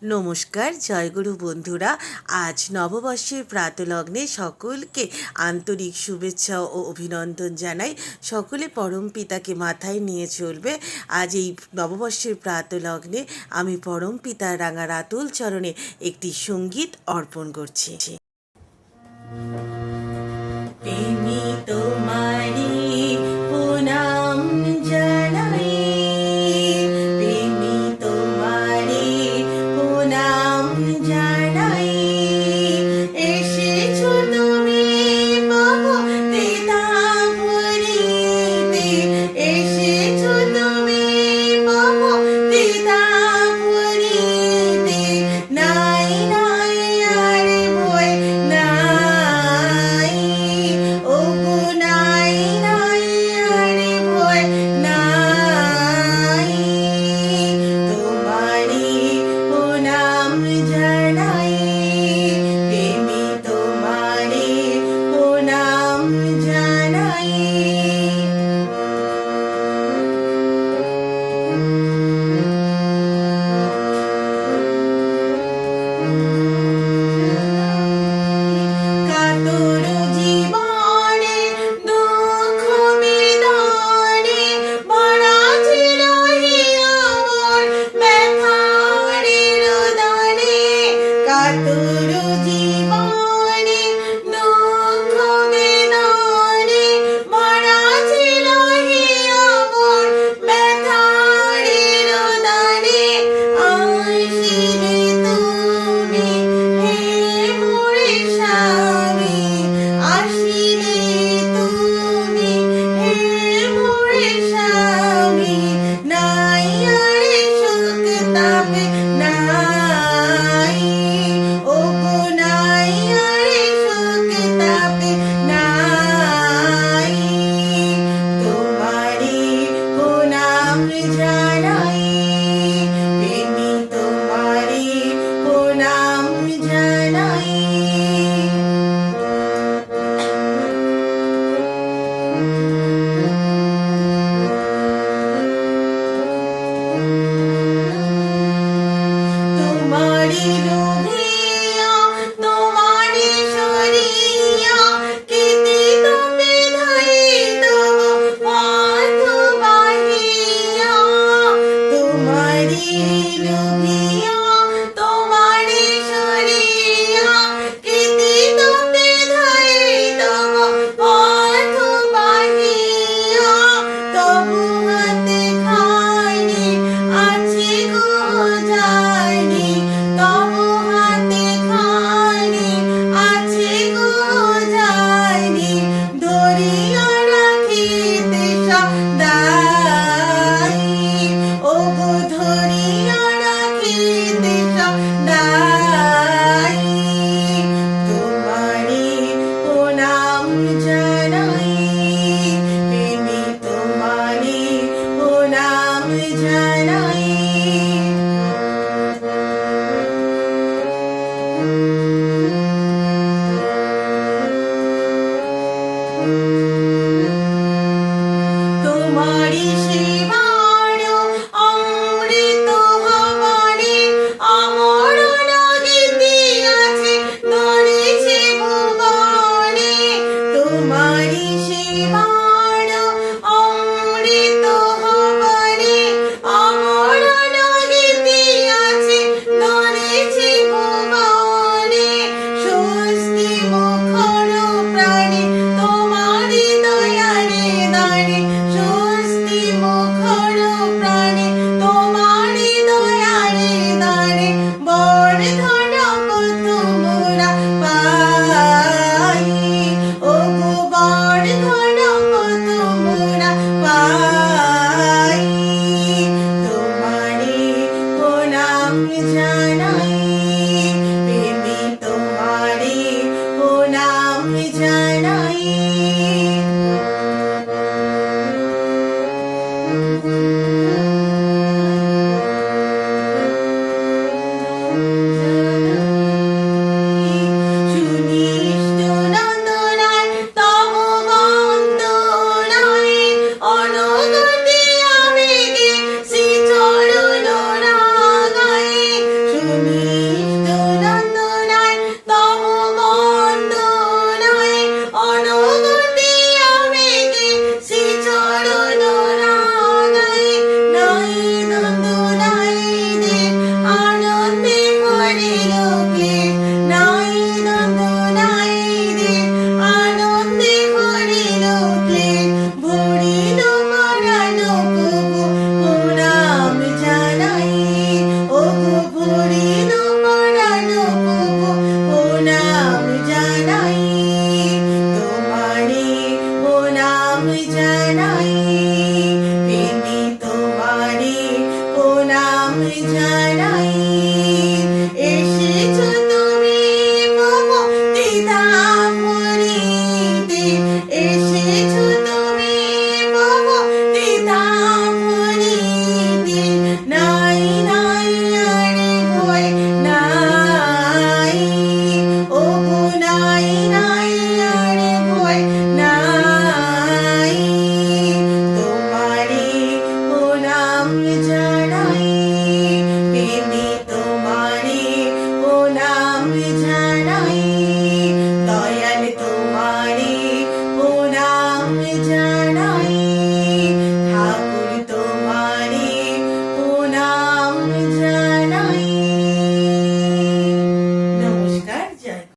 নমস্কার, জয়গুরু বন্ধুরা। আজ নববর্ষের প্রাতলগ্নে সকলকে আন্তরিক শুভেচ্ছা ও অভিনন্দন জানাই। সকলে পরম পিতাকে মাথায় নিয়ে চলবে। আজ এই নববর্ষের প্রাতলগ্নে আমি পরম পিতার রাঙা রাতুল চরণে একটি সঙ্গীত অর্পণ করছি। প্রেমী তোমারি প্রণাম জানাই, প্রেমী তোমারি প্রণাম জানাই। এসেছো তুমি বাবা পিতা ভরিতে, এসেছো তুমি বাবা পিতা ভরিতে। নাই নাই আর ভয় নাই, ওগো নাই নাই আর ভয় নাই। তোমারি প্রণাম জানাই, প্রেমী তোমারি প্রণাম জানাই। কাতর জীবনে দুঃখ বিদানে ভরা ছিল হিয়ার ব্যথার রোদনে। কাতর জীবনে দুঃখ বিদানে ভরা ছিল হিয়ার ব্যথার রোদনে। আসিলে তুমি হে মোরে স্বামী, আসিলে তুমি হে মোরে স্বামী। নাই আর সুখ তাপে নাই, ওগো নাই আর সুখ তাপে নাই। তোমারি প্রণাম জানাই, প্রেমী তোমারি প্রণাম জানাই। তোমারি লোভিয়া তোমারি সরিয়া কীর্তি তুমি ধরিত পথ বাহিয়া। তোমারি লোভিয়া তোমারি সরিয়া কীর্তি তুমি ধরিত পথ বাহিয়া। তবু হাতে খাইনি আছি গো জানি, তবু হাতে খাইনি আছি গো জানি। ধরিয়া রাখিতে সদাই, ওগো ধরিয়া রাখিতে সদাই। তোমারি প্রণাম জানাই, প্রেমী তোমারি প্রণাম জানাই। তোমারি সেবার অমৃত হবারে আমার লাগিতে আছে ধরেছে ভুবনে। তোমারি সেবার অমৃত হবারে আমার লাগিতে আছে ধরেছে ভুবনে। স্বস্তি মুখর প্রাণে তোমারি দয়ারে দানে, স্বস্তি মুখর প্রাণে তোমারি দয়ারে দানে। বরধন তোমরা পাই, ওগো বরধন তোমরা পাই। তোমারি প্রণাম জানাই, প্রেমী তোমারি প্রণাম জানাই।